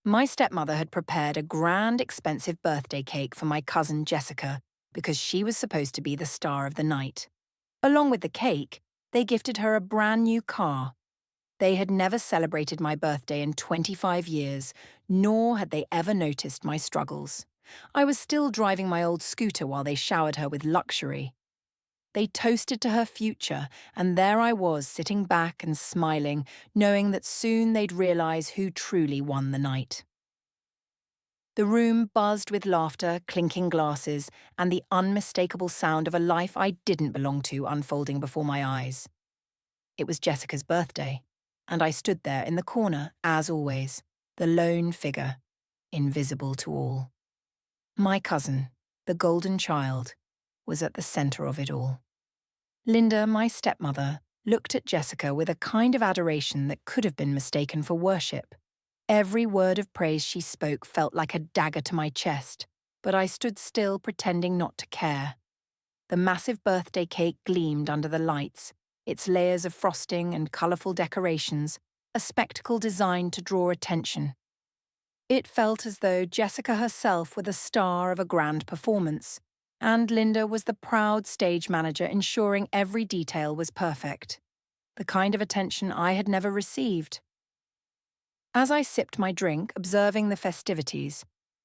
My stepmother had prepared a grand, expensive birthday cake for my cousin Jessica because she was supposed to be the star of the night. Along with the cake, they gifted her a brand new car. They had never celebrated my birthday in 25 years, nor had they ever noticed my struggles. I was still driving my old scooter while they showered her with luxury. They toasted to her future, and there I was sitting back and smiling, knowing that soon they'd realize who truly won the night. The room buzzed with laughter, clinking glasses, and the unmistakable sound of a life I didn't belong to unfolding before my eyes. It was Jessica's birthday, and I stood there in the corner, as always, the lone figure, invisible to all. My cousin, the golden child, was at the center of it all. Linda, my stepmother, looked at Jessica with a kind of adoration that could have been mistaken for worship. Every word of praise she spoke felt like a dagger to my chest, but I stood still pretending not to care. The massive birthday cake gleamed under the lights, its layers of frosting and colourful decorations, a spectacle designed to draw attention. It felt as though Jessica herself were the star of a grand performance, and Linda was the proud stage manager ensuring every detail was perfect, the kind of attention I had never received. As I sipped my drink, observing the festivities,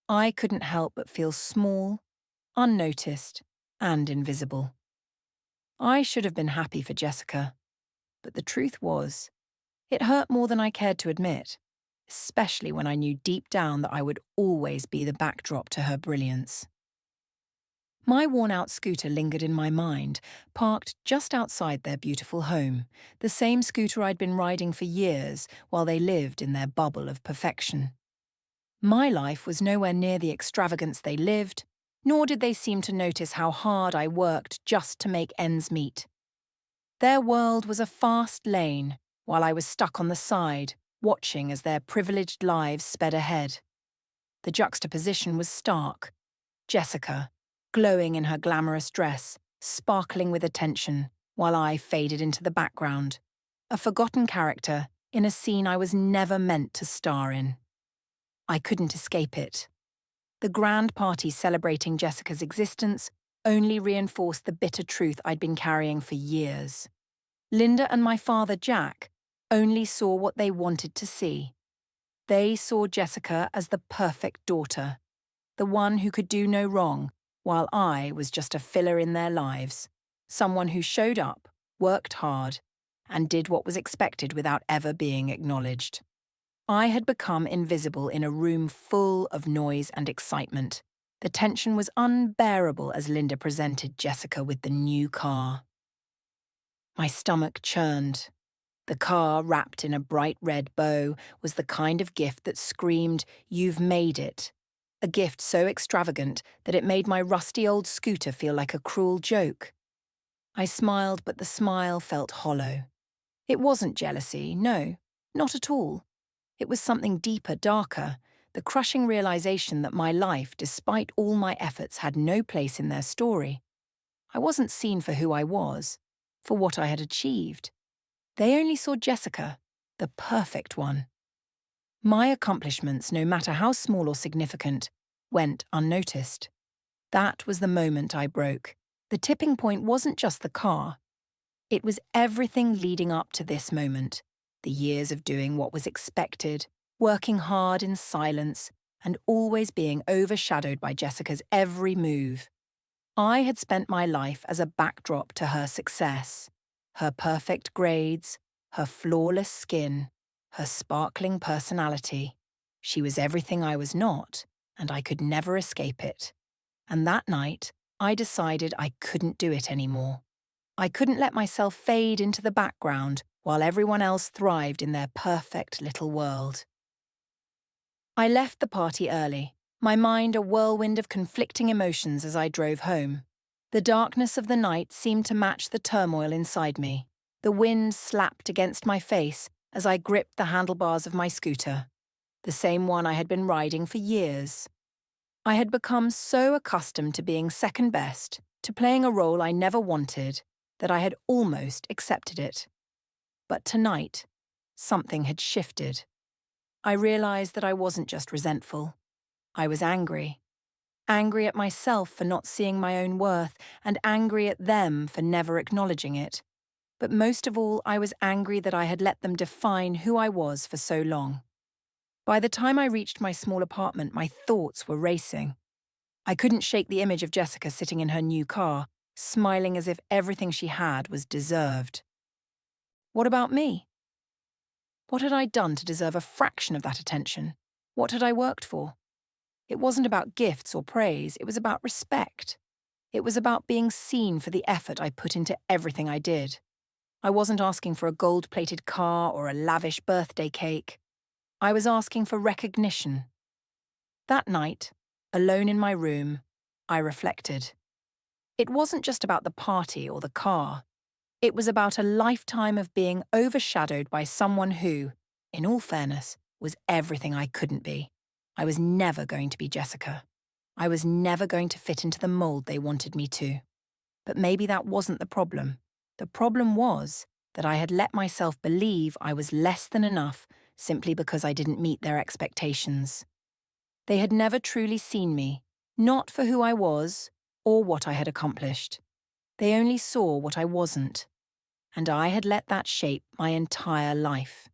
I couldn't help but feel small, unnoticed, and invisible. I should have been happy for Jessica, but the truth was, it hurt more than I cared to admit, especially when I knew deep down that I would always be the backdrop to her brilliance. My worn-out scooter lingered in my mind, parked just outside their beautiful home, the same scooter I'd been riding for years while they lived in their bubble of perfection. My life was nowhere near the extravagance they lived, nor did they seem to notice how hard I worked just to make ends meet. Their world was a fast lane, while I was stuck on the side, watching as their privileged lives sped ahead. The juxtaposition was stark. Jessica, glowing in her glamorous dress, sparkling with attention, while I faded into the background, a forgotten character in a scene I was never meant to star in. I couldn't escape it. The grand party celebrating Jessica's existence only reinforced the bitter truth I'd been carrying for years. Linda and my father, Jack, only saw what they wanted to see. They saw Jessica as the perfect daughter, the one who could do no wrong, while I was just a filler in their lives, someone who showed up, worked hard, and did what was expected without ever being acknowledged. I had become invisible in a room full of noise and excitement. The tension was unbearable as Linda presented Jessica with the new car. My stomach churned. The car, wrapped in a bright red bow, was the kind of gift that screamed, "You've made it." A gift so extravagant that it made my rusty old scooter feel like a cruel joke. I smiled, but the smile felt hollow. It wasn't jealousy, no, not at all. It was something deeper, darker, the crushing realization that my life, despite all my efforts, had no place in their story. I wasn't seen for who I was, for what I had achieved. They only saw Jessica, the perfect one. My accomplishments, no matter how small or significant, went unnoticed. That was the moment I broke. The tipping point wasn't just the car. It was everything leading up to this moment. The years of doing what was expected, working hard in silence, and always being overshadowed by Jessica's every move. I had spent my life as a backdrop to her success. Her perfect grades, her flawless skin, her sparkling personality. She was everything I was not, and I could never escape it. And that night, I decided I couldn't do it anymore. I couldn't let myself fade into the background while everyone else thrived in their perfect little world. I left the party early, my mind a whirlwind of conflicting emotions as I drove home. The darkness of the night seemed to match the turmoil inside me. The wind slapped against my face as I gripped the handlebars of my scooter, the same one I had been riding for years. I had become so accustomed to being second best, to playing a role I never wanted, that I had almost accepted it. But tonight, something had shifted. I realized that I wasn't just resentful. I was angry. Angry at myself for not seeing my own worth, and angry at them for never acknowledging it. But most of all, I was angry that I had let them define who I was for so long. By the time I reached my small apartment, my thoughts were racing. I couldn't shake the image of Jessica sitting in her new car, smiling as if everything she had was deserved. What about me? What had I done to deserve a fraction of that attention? What had I worked for? It wasn't about gifts or praise, it was about respect. It was about being seen for the effort I put into everything I did. I wasn't asking for a gold-plated car or a lavish birthday cake. I was asking for recognition. That night, alone in my room, I reflected. It wasn't just about the party or the car. It was about a lifetime of being overshadowed by someone who, in all fairness, was everything I couldn't be. I was never going to be Jessica. I was never going to fit into the mold they wanted me to. But maybe that wasn't the problem. The problem was that I had let myself believe I was less than enough simply because I didn't meet their expectations. They had never truly seen me, not for who I was or what I had accomplished. They only saw what I wasn't. And I had let that shape my entire life.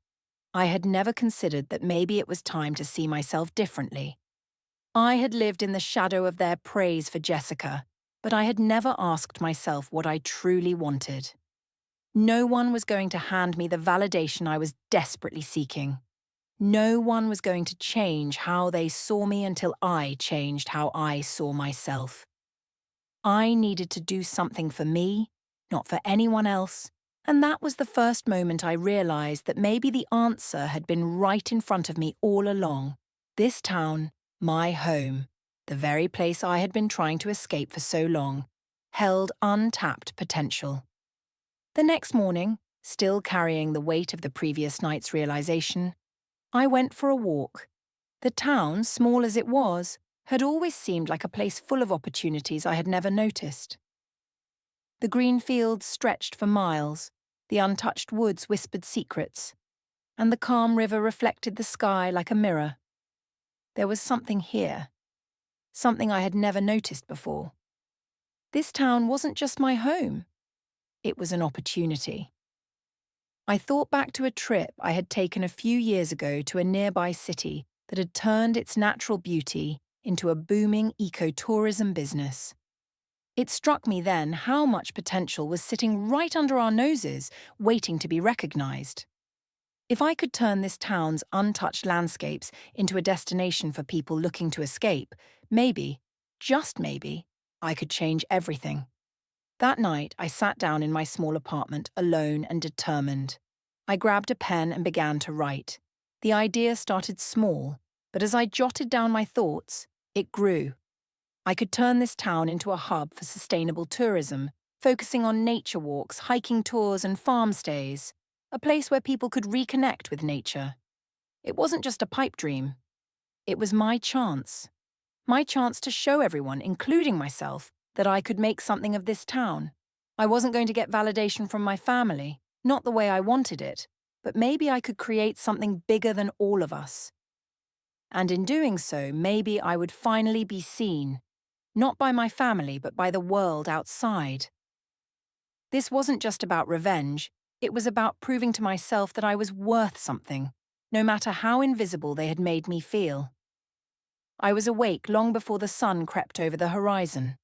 I had never considered that maybe it was time to see myself differently. I had lived in the shadow of their praise for Jessica, but I had never asked myself what I truly wanted. No one was going to hand me the validation I was desperately seeking. No one was going to change how they saw me until I changed how I saw myself. I needed to do something for me, not for anyone else, and that was the first moment I realized that maybe the answer had been right in front of me all along. This town, my home, the very place I had been trying to escape for so long, held untapped potential. The next morning, still carrying the weight of the previous night's realization, I went for a walk. The town, small as it was, had always seemed like a place full of opportunities I had never noticed. The green fields stretched for miles, the untouched woods whispered secrets, and the calm river reflected the sky like a mirror. There was something here, something I had never noticed before. This town wasn't just my home, it was an opportunity. I thought back to a trip I had taken a few years ago to a nearby city that had turned its natural beauty into a booming ecotourism business. It struck me then how much potential was sitting right under our noses, waiting to be recognized. If I could turn this town's untouched landscapes into a destination for people looking to escape, maybe, just maybe, I could change everything. That night, I sat down in my small apartment, alone and determined. I grabbed a pen and began to write. The idea started small, but as I jotted down my thoughts, it grew. I could turn this town into a hub for sustainable tourism, focusing on nature walks, hiking tours, and farm stays, a place where people could reconnect with nature. It wasn't just a pipe dream. It was my chance to show everyone, including myself, that I could make something of this town. I wasn't going to get validation from my family, not the way I wanted it, but maybe I could create something bigger than all of us. And in doing so, maybe I would finally be seen, not by my family, but by the world outside. This wasn't just about revenge, it was about proving to myself that I was worth something, no matter how invisible they had made me feel. I was awake long before the sun crept over the horizon.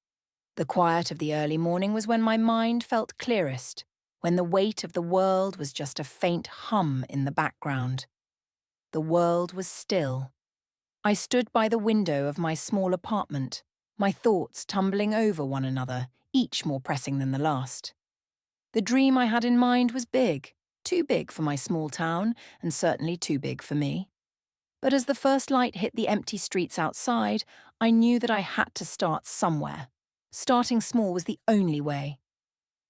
The quiet of the early morning was when my mind felt clearest, when the weight of the world was just a faint hum in the background. The world was still. I stood by the window of my small apartment, my thoughts tumbling over one another, each more pressing than the last. The dream I had in mind was big, too big for my small town, and certainly too big for me. But as the first light hit the empty streets outside, I knew that I had to start somewhere. Starting small was the only way.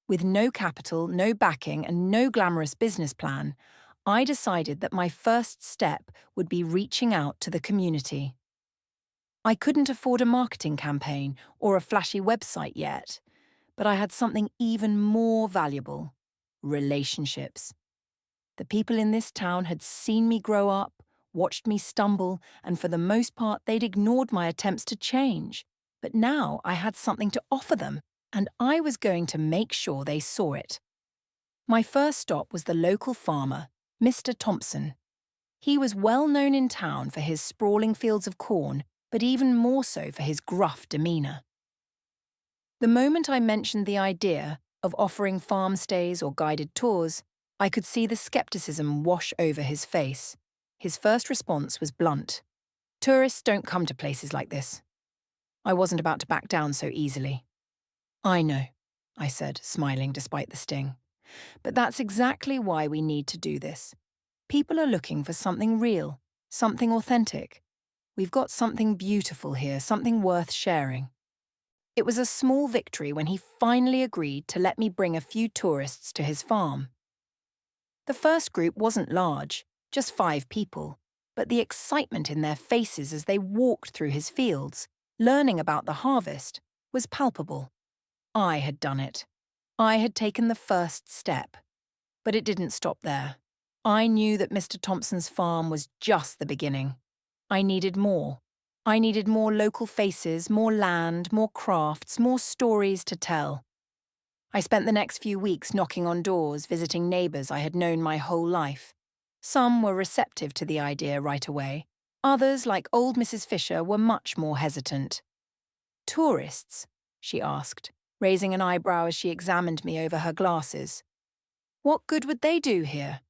With no capital, no backing, and no glamorous business plan, I decided that my first step would be reaching out to the community. I couldn't afford a marketing campaign or a flashy website yet, but I had something even more valuable: relationships. The people in this town had seen me grow up, watched me stumble, and for the most part they'd ignored my attempts to change. But now I had something to offer them, and I was going to make sure they saw it. My first stop was the local farmer, Mr. Thompson. He was well known in town for his sprawling fields of corn, but even more so for his gruff demeanour. The moment I mentioned the idea of offering farm stays or guided tours, I could see the skepticism wash over his face. His first response was blunt. "Tourists don't come to places like this." I wasn't about to back down so easily. "I know," I said, smiling despite the sting. "But that's exactly why we need to do this. People are looking for something real, something authentic. We've got something beautiful here, something worth sharing." It was a small victory when he finally agreed to let me bring a few tourists to his farm. The first group wasn't large, just 5 people, but the excitement in their faces as they walked through his fields, learning about the harvest, was palpable. I had done it. I had taken the first step. But it didn't stop there. I knew that Mr. Thompson's farm was just the beginning. I needed more. I needed more local faces, more land, more crafts, more stories to tell. I spent the next few weeks knocking on doors, visiting neighbours I had known my whole life. Some were receptive to the idea right away. Others, like old Mrs. Fisher, were much more hesitant. "Tourists?" she asked, raising an eyebrow as she examined me over her glasses. "What good would they do here?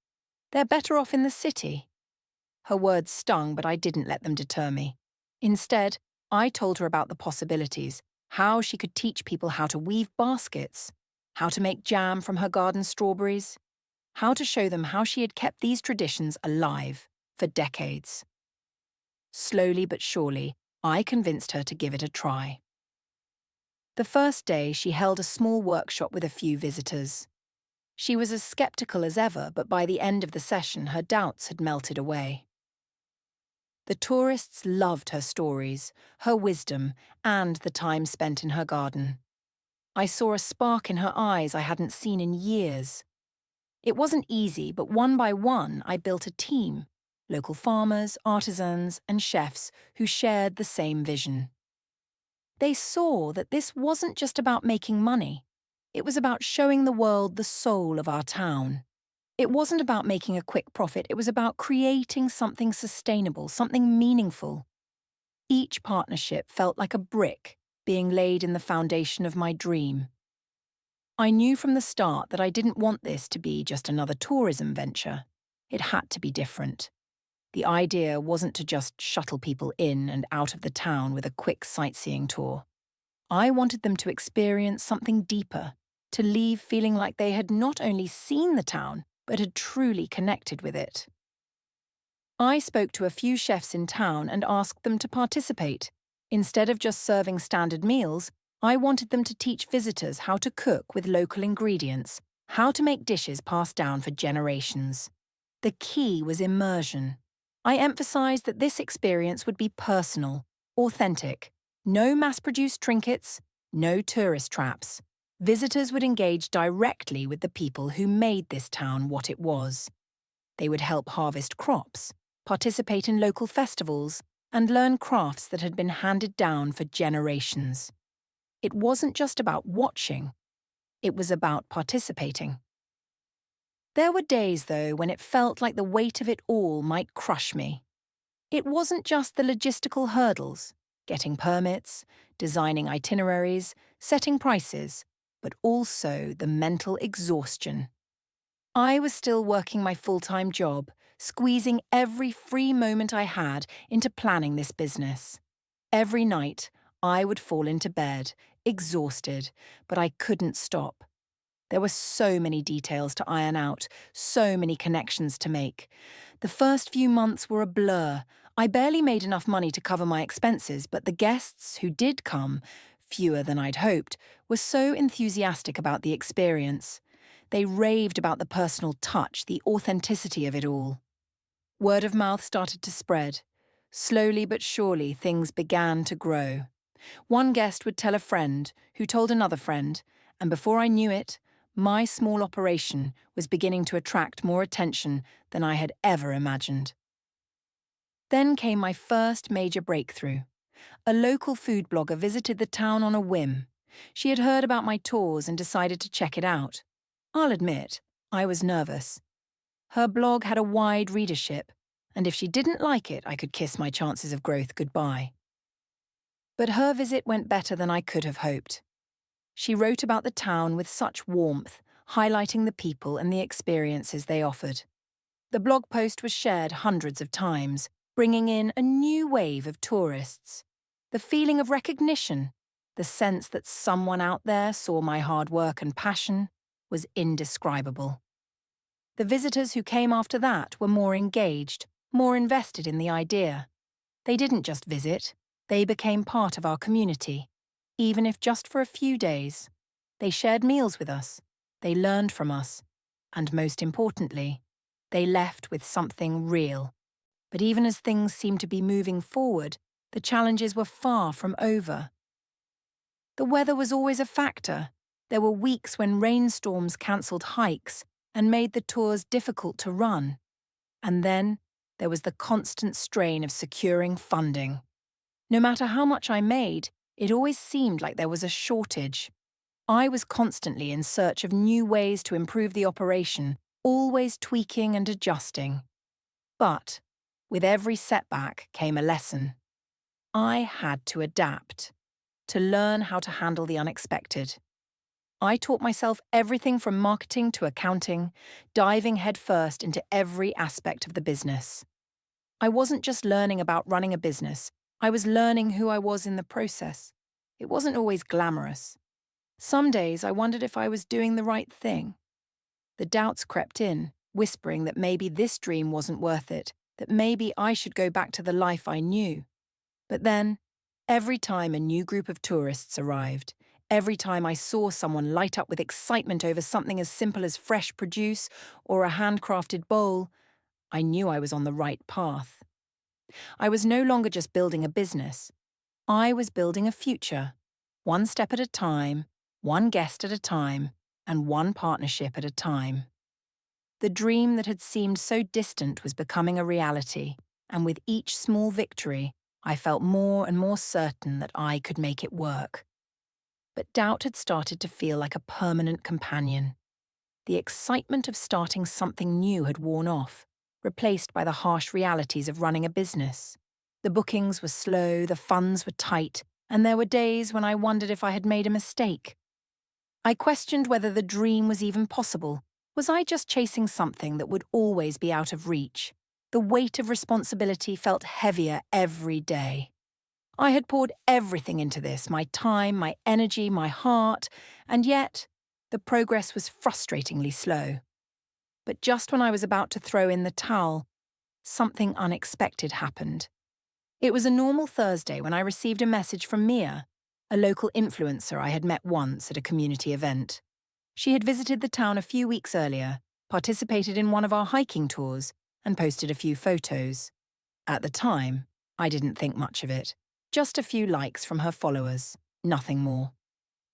They're better off in the city." Her words stung, but I didn't let them deter me. Instead, I told her about the possibilities, how she could teach people how to weave baskets, how to make jam from her garden strawberries, how to show them how she had kept these traditions alive for decades. Slowly but surely, I convinced her to give it a try. The first day, she held a small workshop with a few visitors. She was as skeptical as ever, but by the end of the session, her doubts had melted away. The tourists loved her stories, her wisdom, and the time spent in her garden. I saw a spark in her eyes I hadn't seen in years. It wasn't easy, but one by one, I built a team: local farmers, artisans, and chefs who shared the same vision. They saw that this wasn't just about making money. It was about showing the world the soul of our town. It wasn't about making a quick profit, it was about creating something sustainable, something meaningful. Each partnership felt like a brick being laid in the foundation of my dream. I knew from the start that I didn't want this to be just another tourism venture. It had to be different. The idea wasn't to just shuttle people in and out of the town with a quick sightseeing tour. I wanted them to experience something deeper, to leave feeling like they had not only seen the town, but had truly connected with it. I spoke to a few chefs in town and asked them to participate. Instead of just serving standard meals, I wanted them to teach visitors how to cook with local ingredients, how to make dishes passed down for generations. The key was immersion. I emphasized that this experience would be personal, authentic, no mass-produced trinkets, no tourist traps. Visitors would engage directly with the people who made this town what it was. They would help harvest crops, participate in local festivals, and learn crafts that had been handed down for generations. It wasn't just about watching, it was about participating. There were days, though, when it felt like the weight of it all might crush me. It wasn't just the logistical hurdles, getting permits, designing itineraries, setting prices, but also the mental exhaustion. I was still working my full-time job, squeezing every free moment I had into planning this business. Every night, I would fall into bed, exhausted, but I couldn't stop. There were so many details to iron out, so many connections to make. The first few months were a blur. I barely made enough money to cover my expenses, but the guests who did come, fewer than I'd hoped, were so enthusiastic about the experience. They raved about the personal touch, the authenticity of it all. Word of mouth started to spread. Slowly but surely, things began to grow. One guest would tell a friend, who told another friend, and before I knew it, my small operation was beginning to attract more attention than I had ever imagined. Then came my first major breakthrough. A local food blogger visited the town on a whim. She had heard about my tours and decided to check it out. I'll admit, I was nervous. Her blog had a wide readership, and if she didn't like it, I could kiss my chances of growth goodbye. But her visit went better than I could have hoped. She wrote about the town with such warmth, highlighting the people and the experiences they offered. The blog post was shared hundreds of times, bringing in a new wave of tourists. The feeling of recognition, the sense that someone out there saw my hard work and passion, was indescribable. The visitors who came after that were more engaged, more invested in the idea. They didn't just visit, they became part of our community, even if just for a few days. They shared meals with us, they learned from us, and most importantly, they left with something real. But even as things seemed to be moving forward, the challenges were far from over. The weather was always a factor. There were weeks when rainstorms cancelled hikes and made the tours difficult to run. And then there was the constant strain of securing funding. No matter how much I made, it always seemed like there was a shortage. I was constantly in search of new ways to improve the operation, always tweaking and adjusting. But with every setback came a lesson. I had to adapt, to learn how to handle the unexpected. I taught myself everything from marketing to accounting, diving headfirst into every aspect of the business. I wasn't just learning about running a business, I was learning who I was in the process. It wasn't always glamorous. Some days I wondered if I was doing the right thing. The doubts crept in, whispering that maybe this dream wasn't worth it, that maybe I should go back to the life I knew. But then, every time a new group of tourists arrived, every time I saw someone light up with excitement over something as simple as fresh produce or a handcrafted bowl, I knew I was on the right path. I was no longer just building a business. I was building a future, one step at a time, one guest at a time, and one partnership at a time. The dream that had seemed so distant was becoming a reality, and with each small victory, I felt more and more certain that I could make it work. But doubt had started to feel like a permanent companion. The excitement of starting something new had worn off, replaced by the harsh realities of running a business. The bookings were slow, the funds were tight, and there were days when I wondered if I had made a mistake. I questioned whether the dream was even possible. Was I just chasing something that would always be out of reach? The weight of responsibility felt heavier every day. I had poured everything into this, my time, my energy, my heart, and yet the progress was frustratingly slow. But just when I was about to throw in the towel, something unexpected happened. It was a normal Thursday when I received a message from Mia, a local influencer I had met once at a community event. She had visited the town a few weeks earlier, participated in one of our hiking tours, and posted a few photos. At the time, I didn't think much of it. Just a few likes from her followers, nothing more.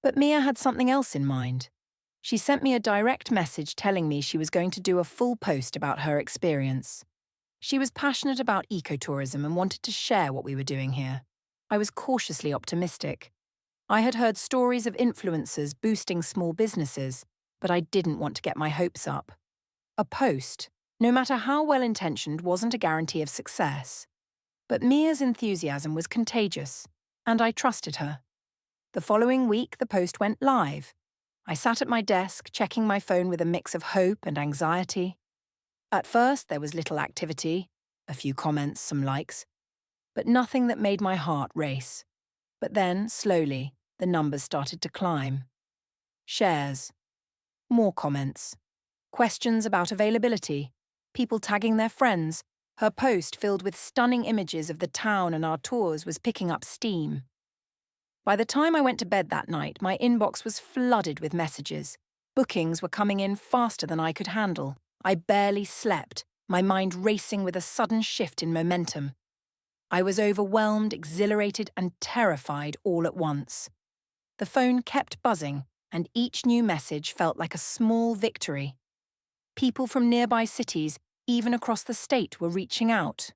But Mia had something else in mind. She sent me a direct message telling me she was going to do a full post about her experience. She was passionate about ecotourism and wanted to share what we were doing here. I was cautiously optimistic. I had heard stories of influencers boosting small businesses, but I didn't want to get my hopes up. A post, no matter how well-intentioned, wasn't a guarantee of success. But Mia's enthusiasm was contagious, and I trusted her. The following week, the post went live. I sat at my desk, checking my phone with a mix of hope and anxiety. At first, there was little activity, a few comments, some likes, but nothing that made my heart race. But then, slowly, the numbers started to climb. Shares. More comments. Questions about availability. People tagging their friends. Her post, filled with stunning images of the town and our tours, was picking up steam. By the time I went to bed that night, my inbox was flooded with messages. Bookings were coming in faster than I could handle. I barely slept, my mind racing with a sudden shift in momentum. I was overwhelmed, exhilarated, and terrified all at once. The phone kept buzzing, and each new message felt like a small victory. People from nearby cities, even across the state, were reaching out.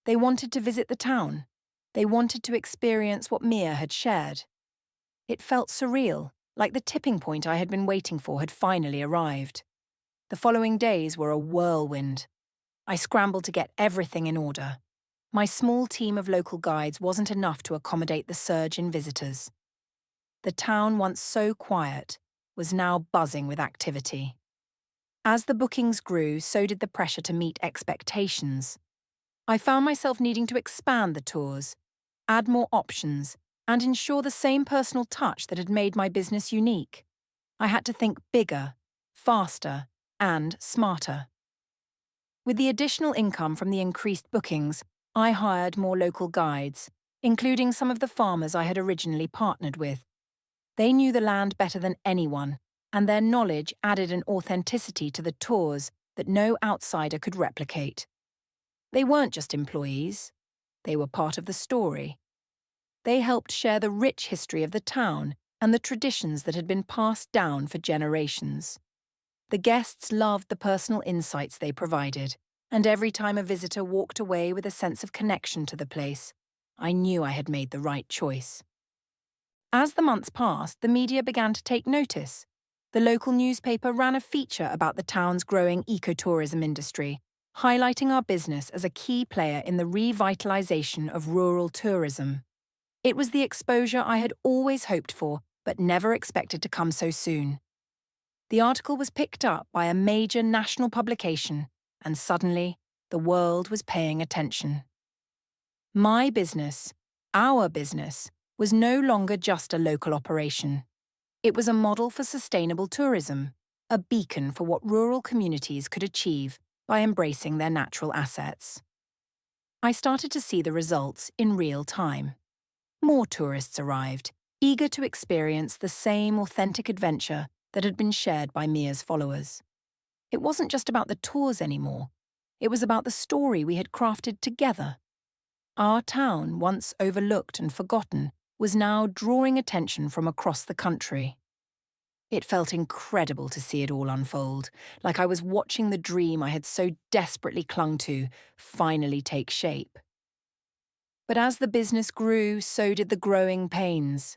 They wanted to visit the town. They wanted to experience what Mia had shared. It felt surreal, like the tipping point I had been waiting for had finally arrived. The following days were a whirlwind. I scrambled to get everything in order. My small team of local guides wasn't enough to accommodate the surge in visitors. The town, once so quiet, was now buzzing with activity. As the bookings grew, so did the pressure to meet expectations. I found myself needing to expand the tours, add more options, and ensure the same personal touch that had made my business unique. I had to think bigger, faster, and smarter. With the additional income from the increased bookings, I hired more local guides, including some of the farmers I had originally partnered with. They knew the land better than anyone, and their knowledge added an authenticity to the tours that no outsider could replicate. They weren't just employees. They were part of the story. They helped share the rich history of the town and the traditions that had been passed down for generations. The guests loved the personal insights they provided, and every time a visitor walked away with a sense of connection to the place, I knew I had made the right choice. As the months passed, the media began to take notice. The local newspaper ran a feature about the town's growing ecotourism industry, highlighting our business as a key player in the revitalization of rural tourism. It was the exposure I had always hoped for, but never expected to come so soon. The article was picked up by a major national publication, and suddenly, the world was paying attention. My business, our business, was no longer just a local operation. It was a model for sustainable tourism, a beacon for what rural communities could achieve by embracing their natural assets. I started to see the results in real time. More tourists arrived, eager to experience the same authentic adventure that had been shared by Mia's followers. It wasn't just about the tours anymore. It was about the story we had crafted together. Our town, once overlooked and forgotten, was now drawing attention from across the country. It felt incredible to see it all unfold, like I was watching the dream I had so desperately clung to finally take shape. But as the business grew, so did the growing pains.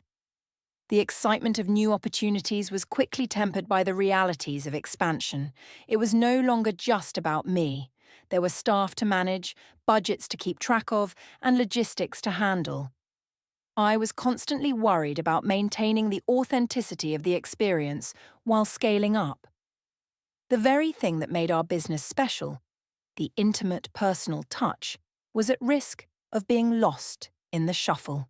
The excitement of new opportunities was quickly tempered by the realities of expansion. It was no longer just about me. There were staff to manage, budgets to keep track of, and logistics to handle. I was constantly worried about maintaining the authenticity of the experience while scaling up. The very thing that made our business special, the intimate personal touch, was at risk of being lost in the shuffle.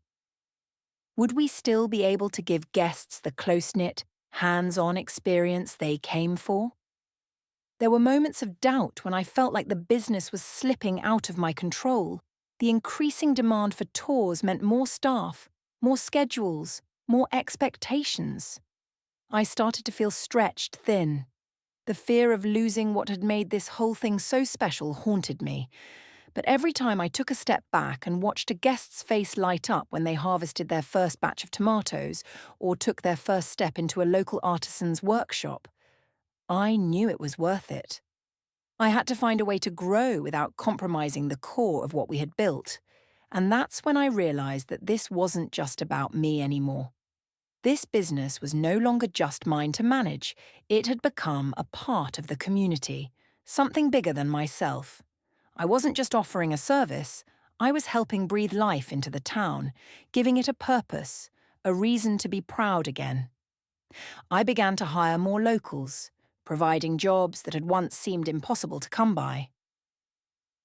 Would we still be able to give guests the close-knit, hands-on experience they came for? There were moments of doubt when I felt like the business was slipping out of my control. The increasing demand for tours meant more staff, more schedules, more expectations. I started to feel stretched thin. The fear of losing what had made this whole thing so special haunted me. But every time I took a step back and watched a guest's face light up when they harvested their first batch of tomatoes or took their first step into a local artisan's workshop, I knew it was worth it. I had to find a way to grow without compromising the core of what we had built. And that's when I realized that this wasn't just about me anymore. This business was no longer just mine to manage. It had become a part of the community, something bigger than myself. I wasn't just offering a service, I was helping breathe life into the town, giving it a purpose, a reason to be proud again. I began to hire more locals, providing jobs that had once seemed impossible to come by.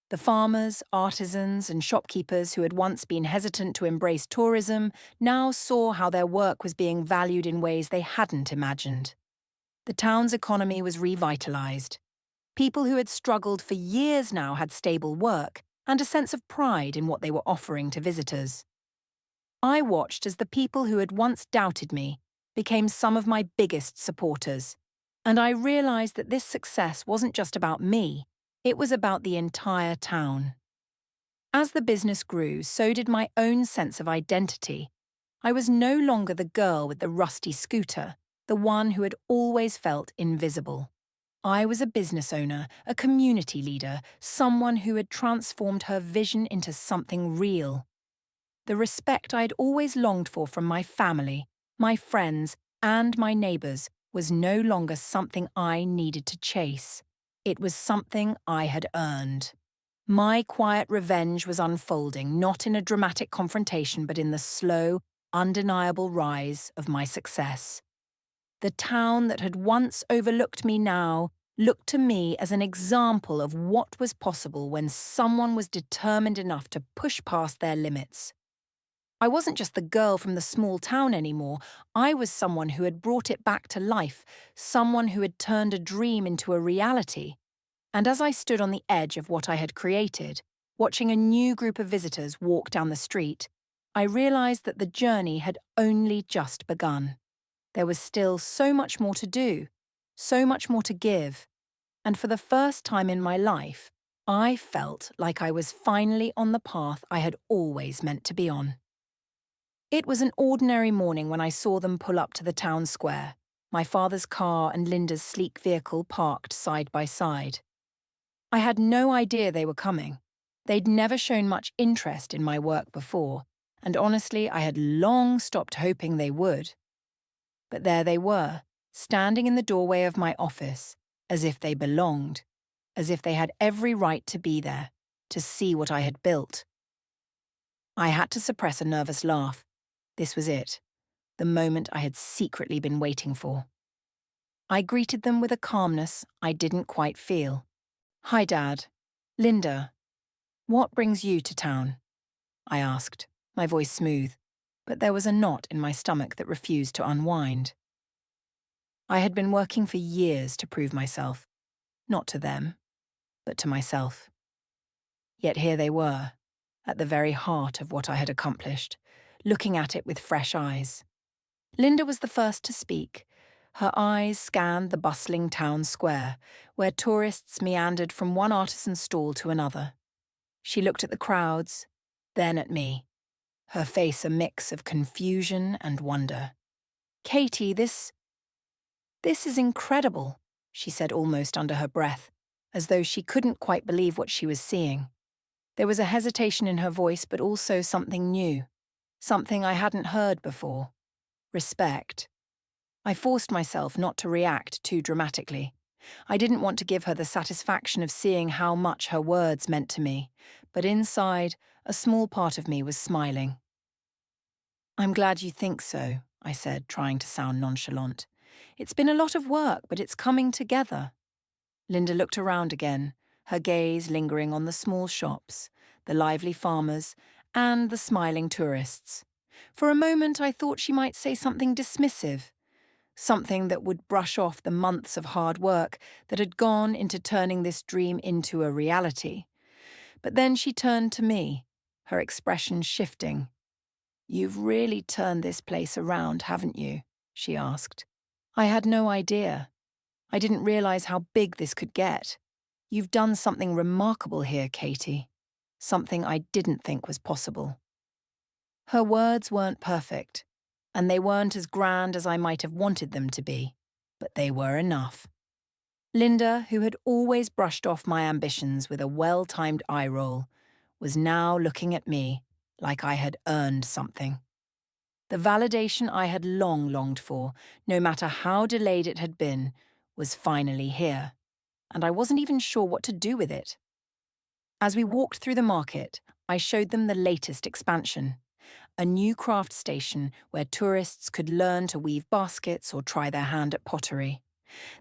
The farmers, artisans, and shopkeepers who had once been hesitant to embrace tourism now saw how their work was being valued in ways they hadn't imagined. The town's economy was revitalized. People who had struggled for years now had stable work and a sense of pride in what they were offering to visitors. I watched as the people who had once doubted me became some of my biggest supporters, and I realized that this success wasn't just about me, it was about the entire town. As the business grew, so did my own sense of identity. I was no longer the girl with the rusty scooter, the one who had always felt invisible. I was a business owner, a community leader, someone who had transformed her vision into something real. The respect I'd always longed for from my family, my friends, and my neighbours was no longer something I needed to chase. It was something I had earned. My quiet revenge was unfolding, not in a dramatic confrontation, but in the slow, undeniable rise of my success. The town that had once overlooked me now looked to me as an example of what was possible when someone was determined enough to push past their limits. I wasn't just the girl from the small town anymore. I was someone who had brought it back to life, someone who had turned a dream into a reality. And as I stood on the edge of what I had created, watching a new group of visitors walk down the street, I realized that the journey had only just begun. There was still so much more to do, so much more to give, and for the first time in my life, I felt like I was finally on the path I had always meant to be on. It was an ordinary morning when I saw them pull up to the town square, my father's car and Linda's sleek vehicle parked side by side. I had no idea they were coming. They'd never shown much interest in my work before, and honestly, I had long stopped hoping they would. But there they were, standing in the doorway of my office, as if they belonged, as if they had every right to be there, to see what I had built. I had to suppress a nervous laugh. This was it, the moment I had secretly been waiting for. I greeted them with a calmness I didn't quite feel. "Hi, Dad. Linda, what brings you to town?" I asked, my voice smooth, but there was a knot in my stomach that refused to unwind. I had been working for years to prove myself, not to them, but to myself. Yet here they were, at the very heart of what I had accomplished, looking at it with fresh eyes. Linda was the first to speak. Her eyes scanned the bustling town square, where tourists meandered from one artisan stall to another. She looked at the crowds, then at me, her face a mix of confusion and wonder. "Katie, this is incredible," she said almost under her breath, as though she couldn't quite believe what she was seeing. There was a hesitation in her voice, but also something new, something I hadn't heard before. Respect. I forced myself not to react too dramatically. I didn't want to give her the satisfaction of seeing how much her words meant to me, but inside, a small part of me was smiling. "I'm glad you think so," I said, trying to sound nonchalant. "It's been a lot of work, but it's coming together." Linda looked around again, her gaze lingering on the small shops, the lively farmers, and the smiling tourists. For a moment I thought she might say something dismissive, something that would brush off the months of hard work that had gone into turning this dream into a reality. But then she turned to me, her expression shifting. "You've really turned this place around, haven't you?" she asked. I had no idea. I didn't realize how big this could get. "You've done something remarkable here, Katie. Something I didn't think was possible." Her words weren't perfect, and they weren't as grand as I might have wanted them to be, but they were enough. Linda, who had always brushed off my ambitions with a well-timed eye roll, was now looking at me like I had earned something. The validation I had long longed for, no matter how delayed it had been, was finally here, and I wasn't even sure what to do with it. As we walked through the market, I showed them the latest expansion, a new craft station where tourists could learn to weave baskets or try their hand at pottery.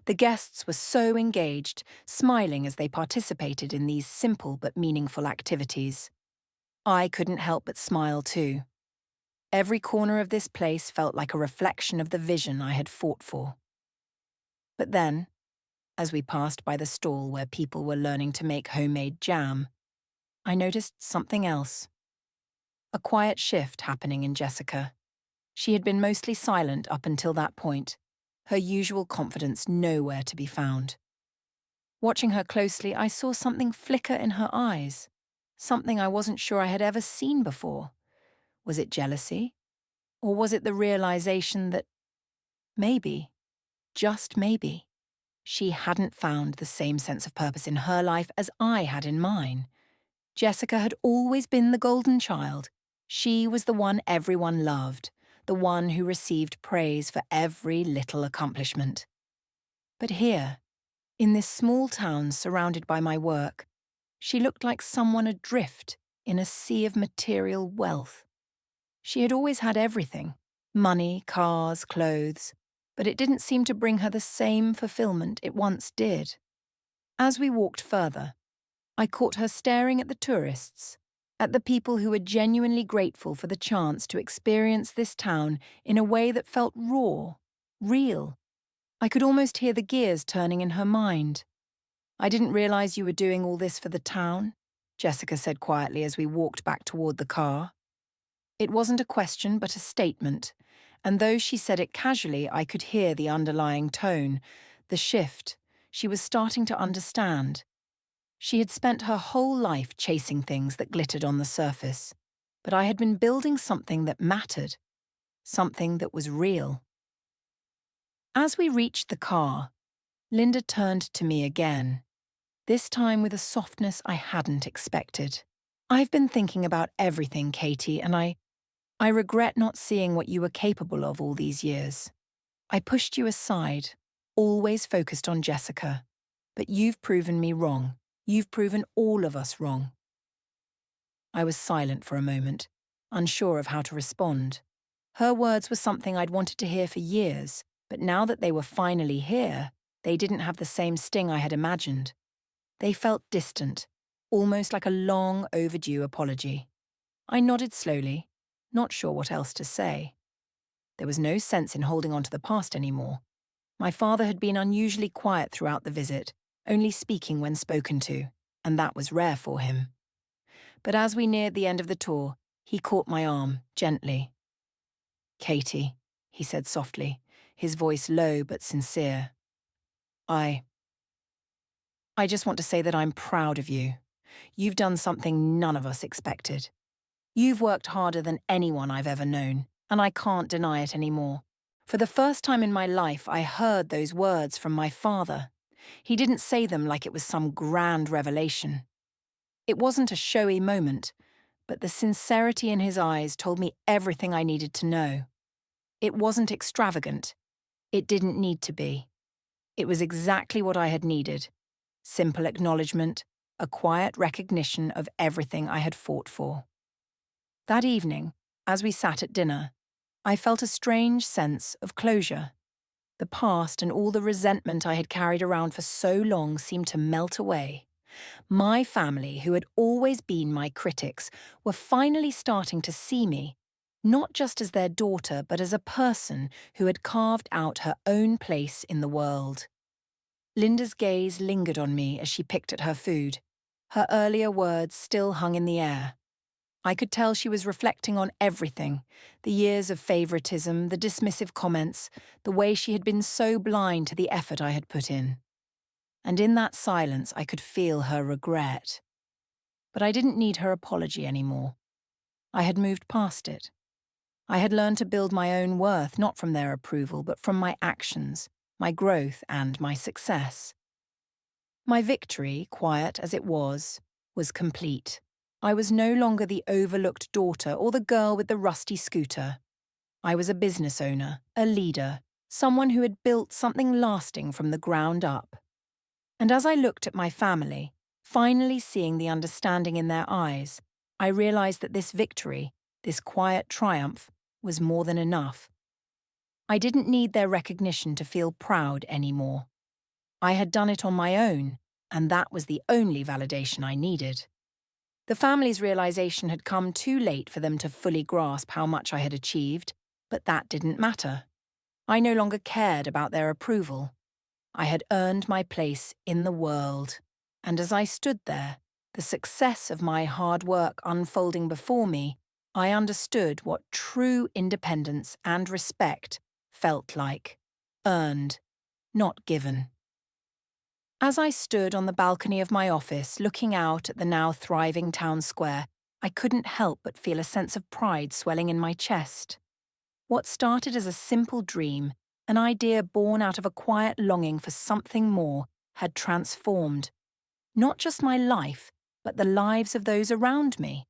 The guests were so engaged, smiling as they participated in these simple but meaningful activities. I couldn't help but smile too. Every corner of this place felt like a reflection of the vision I had fought for. But then, as we passed by the stall where people were learning to make homemade jam, I noticed something else. A quiet shift happening in Jessica. She had been mostly silent up until that point, her usual confidence nowhere to be found. Watching her closely, I saw something flicker in her eyes, something I wasn't sure I had ever seen before. Was it jealousy? Or was it the realization that maybe, just maybe, She hadn't found the same sense of purpose in her life as I had in mine. Jessica had always been the golden child. She was the one everyone loved, the one who received praise for every little accomplishment. But here, in this small town surrounded by my work, she looked like someone adrift in a sea of material wealth. She had always had everything: money, cars, clothes, but it didn't seem to bring her the same fulfillment it once did. As we walked further, I caught her staring at the tourists, at the people who were genuinely grateful for the chance to experience this town in a way that felt raw, real. I could almost hear the gears turning in her mind. "I didn't realize you were doing all this for the town," Jessica said quietly as we walked back toward the car. It wasn't a question but a statement, and though she said it casually, I could hear the underlying tone, the shift. She was starting to understand. She had spent her whole life chasing things that glittered on the surface, but I had been building something that mattered, something that was real. As we reached the car, Linda turned to me again, this time with a softness I hadn't expected. "I've been thinking about everything, Katie, and I regret not seeing what you were capable of all these years. I pushed you aside, always focused on Jessica, but you've proven me wrong. You've proven all of us wrong." I was silent for a moment, unsure of how to respond. Her words were something I'd wanted to hear for years, but now that they were finally here, they didn't have the same sting I had imagined. They felt distant, almost like a long overdue apology. I nodded slowly, not sure what else to say. There was no sense in holding on to the past anymore. My father had been unusually quiet throughout the visit, only speaking when spoken to, and that was rare for him. But as we neared the end of the tour, he caught my arm, gently. "Katie," he said softly, his voice low but sincere. I just want to say that I'm proud of you. You've done something none of us expected. You've worked harder than anyone I've ever known, and I can't deny it anymore. For the first time in my life, I heard those words from my father. He didn't say them like it was some grand revelation. It wasn't a showy moment, but the sincerity in his eyes told me everything I needed to know. It wasn't extravagant. It didn't need to be. It was exactly what I had needed. Simple acknowledgement, a quiet recognition of everything I had fought for. That evening, as we sat at dinner, I felt a strange sense of closure. The past and all the resentment I had carried around for so long seemed to melt away. My family, who had always been my critics, were finally starting to see me, not just as their daughter, but as a person who had carved out her own place in the world. Linda's gaze lingered on me as she picked at her food. Her earlier words still hung in the air. I could tell she was reflecting on everything, the years of favoritism, the dismissive comments, the way she had been so blind to the effort I had put in. And in that silence, I could feel her regret. But I didn't need her apology anymore. I had moved past it. I had learned to build my own worth not from their approval, but from my actions, my growth, and my success. My victory, quiet as it was complete. I was no longer the overlooked daughter or the girl with the rusty scooter. I was a business owner, a leader, someone who had built something lasting from the ground up. And as I looked at my family, finally seeing the understanding in their eyes, I realized that this victory, this quiet triumph, was more than enough. I didn't need their recognition to feel proud anymore. I had done it on my own, and that was the only validation I needed. The family's realization had come too late for them to fully grasp how much I had achieved, but that didn't matter. I no longer cared about their approval. I had earned my place in the world, and as I stood there, the success of my hard work unfolding before me, I understood what true independence and respect felt like. Earned, not given. As I stood on the balcony of my office looking out at the now thriving town square, I couldn't help but feel a sense of pride swelling in my chest. What started as a simple dream an idea born out of a quiet longing for something more, had transformed not just my life, but the lives of those around me.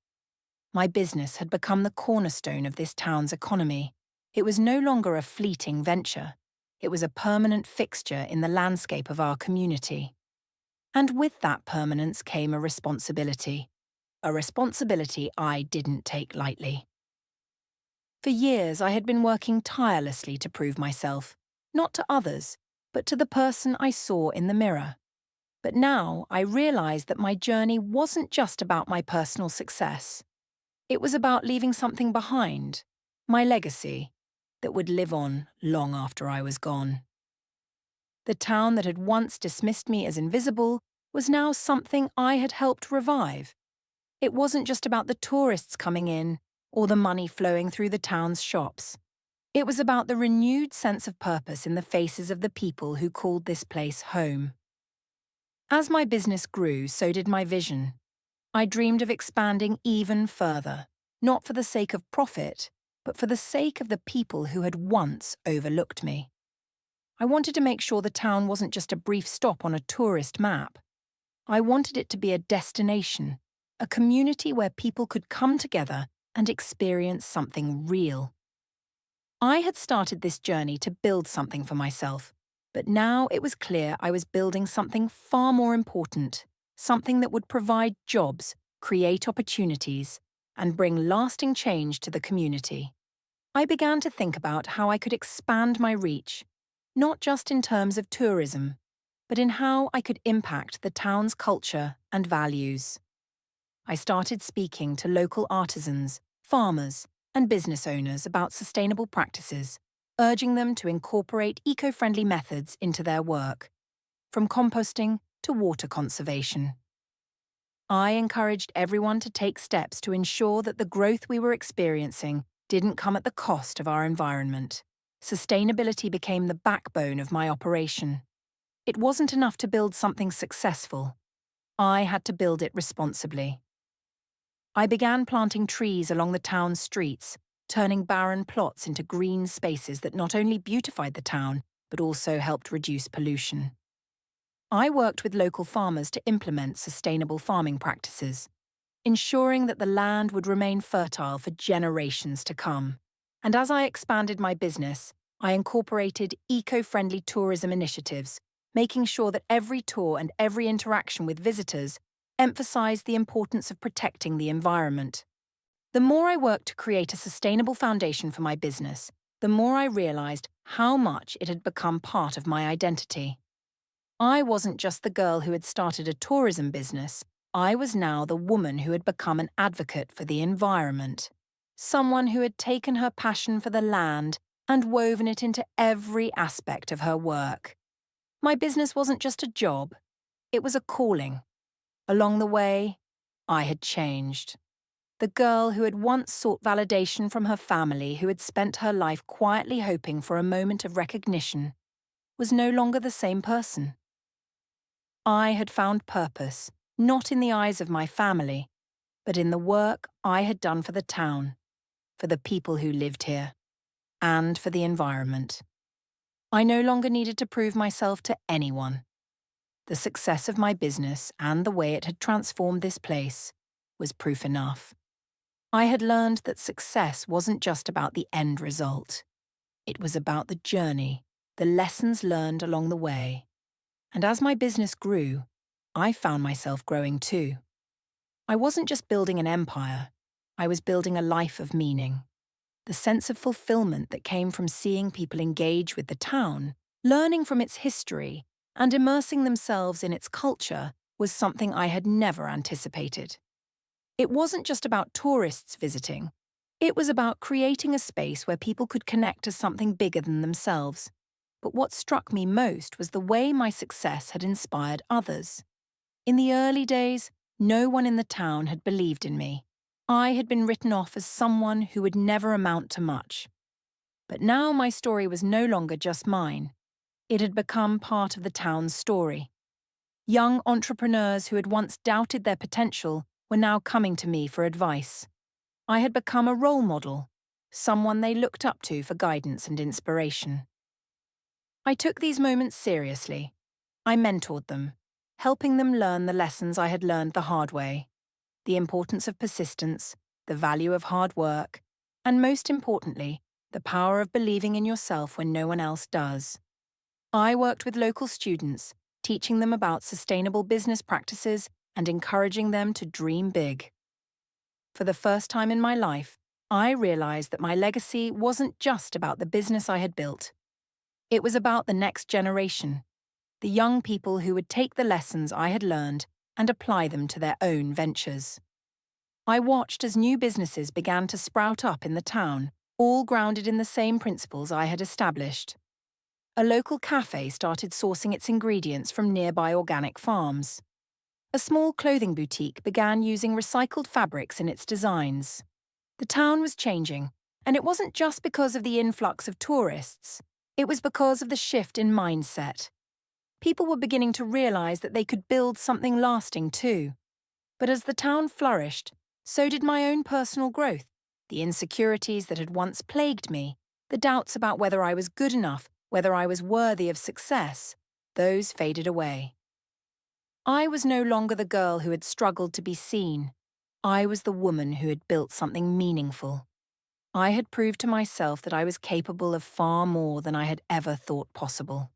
My business had become the cornerstone of this town's economy. It was no longer a fleeting venture. It was a permanent fixture in the landscape of our community. And with that permanence came a responsibility I didn't take lightly. For years, I had been working tirelessly to prove myself, not to others, but to the person I saw in the mirror. But now I realized that my journey wasn't just about my personal success. It was about leaving something behind, my legacy, that would live on long after I was gone. The town that had once dismissed me as invisible was now something I had helped revive. It wasn't just about the tourists coming in or the money flowing through the town's shops. It was about the renewed sense of purpose in the faces of the people who called this place home. As my business grew, so did my vision. I dreamed of expanding even further, not for the sake of profit, but for the sake of the people who had once overlooked me. I wanted to make sure the town wasn't just a brief stop on a tourist map. I wanted it to be a destination, a community where people could come together and experience something real. I had started this journey to build something for myself, but now it was clear I was building something far more important, something that would provide jobs, create opportunities, and bring lasting change to the community. I began to think about how I could expand my reach, not just in terms of tourism, but in how I could impact the town's culture and values. I started speaking to local artisans, farmers, and business owners about sustainable practices, urging them to incorporate eco-friendly methods into their work, from composting to water conservation. I encouraged everyone to take steps to ensure that the growth we were experiencing didn't come at the cost of our environment. Sustainability became the backbone of my operation. It wasn't enough to build something successful. I had to build it responsibly. I began planting trees along the town's streets, turning barren plots into green spaces that not only beautified the town, but also helped reduce pollution. I worked with local farmers to implement sustainable farming practices, ensuring that the land would remain fertile for generations to come. And as I expanded my business, I incorporated eco-friendly tourism initiatives, making sure that every tour and every interaction with visitors emphasized the importance of protecting the environment. The more I worked to create a sustainable foundation for my business, the more I realized how much it had become part of my identity. I wasn't just the girl who had started a tourism business. I was now the woman who had become an advocate for the environment, someone who had taken her passion for the land and woven it into every aspect of her work. My business wasn't just a job, it was a calling. Along the way, I had changed. The girl who had once sought validation from her family, who had spent her life quietly hoping for a moment of recognition, was no longer the same person. I had found purpose, not in the eyes of my family, but in the work I had done for the town, for the people who lived here, and for the environment. I no longer needed to prove myself to anyone. The success of my business and the way it had transformed this place was proof enough. I had learned that success wasn't just about the end result. It was about the journey, the lessons learned along the way. And as my business grew, I found myself growing too. I wasn't just building an empire, I was building a life of meaning. The sense of fulfillment that came from seeing people engage with the town, learning from its history, and immersing themselves in its culture was something I had never anticipated. It wasn't just about tourists visiting. It was about creating a space where people could connect to something bigger than themselves. But what struck me most was the way my success had inspired others. In the early days, no one in the town had believed in me. I had been written off as someone who would never amount to much. But now my story was no longer just mine. It had become part of the town's story. Young entrepreneurs who had once doubted their potential were now coming to me for advice. I had become a role model, someone they looked up to for guidance and inspiration. I took these moments seriously. I mentored them, helping them learn the lessons I had learned the hard way: the importance of persistence, the value of hard work, and most importantly, the power of believing in yourself when no one else does. I worked with local students, teaching them about sustainable business practices and encouraging them to dream big. For the first time in my life, I realized that my legacy wasn't just about the business I had built. It was about the next generation, the young people who would take the lessons I had learned and apply them to their own ventures. I watched as new businesses began to sprout up in the town, all grounded in the same principles I had established. A local cafe started sourcing its ingredients from nearby organic farms. A small clothing boutique began using recycled fabrics in its designs. The town was changing, and it wasn't just because of the influx of tourists. It was because of the shift in mindset. People were beginning to realize that they could build something lasting too. But as the town flourished, so did my own personal growth, the insecurities that had once plagued me, the doubts about whether I was good enough, whether I was worthy of success. Those faded away. I was no longer the girl who had struggled to be seen. I was the woman who had built something meaningful. I had proved to myself that I was capable of far more than I had ever thought possible.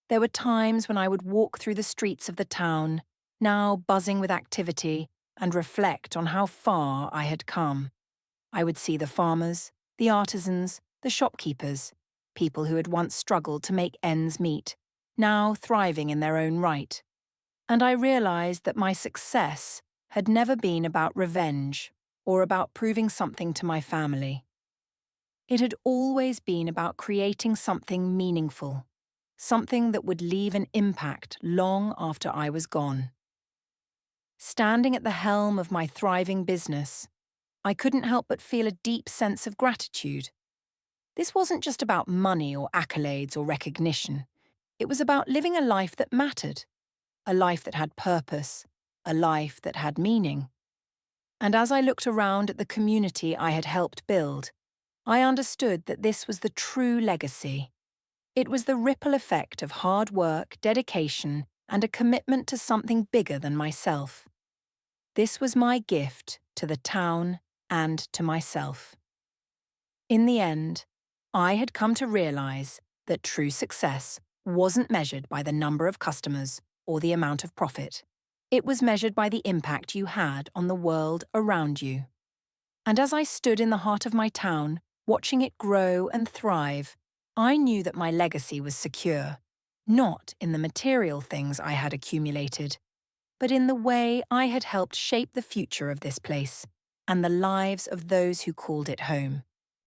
There were times when I would walk through the streets of the town, now buzzing with activity, and reflect on how far I had come. I would see the farmers, the artisans, the shopkeepers, people who had once struggled to make ends meet, now thriving in their own right. And I realized that my success had never been about revenge or about proving something to my family. It had always been about creating something meaningful, something that would leave an impact long after I was gone. Standing at the helm of my thriving business, I couldn't help but feel a deep sense of gratitude. This wasn't just about money or accolades or recognition. It was about living a life that mattered, a life that had purpose, a life that had meaning. And as I looked around at the community I had helped build, I understood that this was the true legacy. It was the ripple effect of hard work, dedication, and a commitment to something bigger than myself. This was my gift to the town and to myself. In the end, I had come to realize that true success wasn't measured by the number of customers or the amount of profit. It was measured by the impact you had on the world around you. And as I stood in the heart of my town, watching it grow and thrive, I knew that my legacy was secure, not in the material things I had accumulated, but in the way I had helped shape the future of this place and the lives of those who called it home.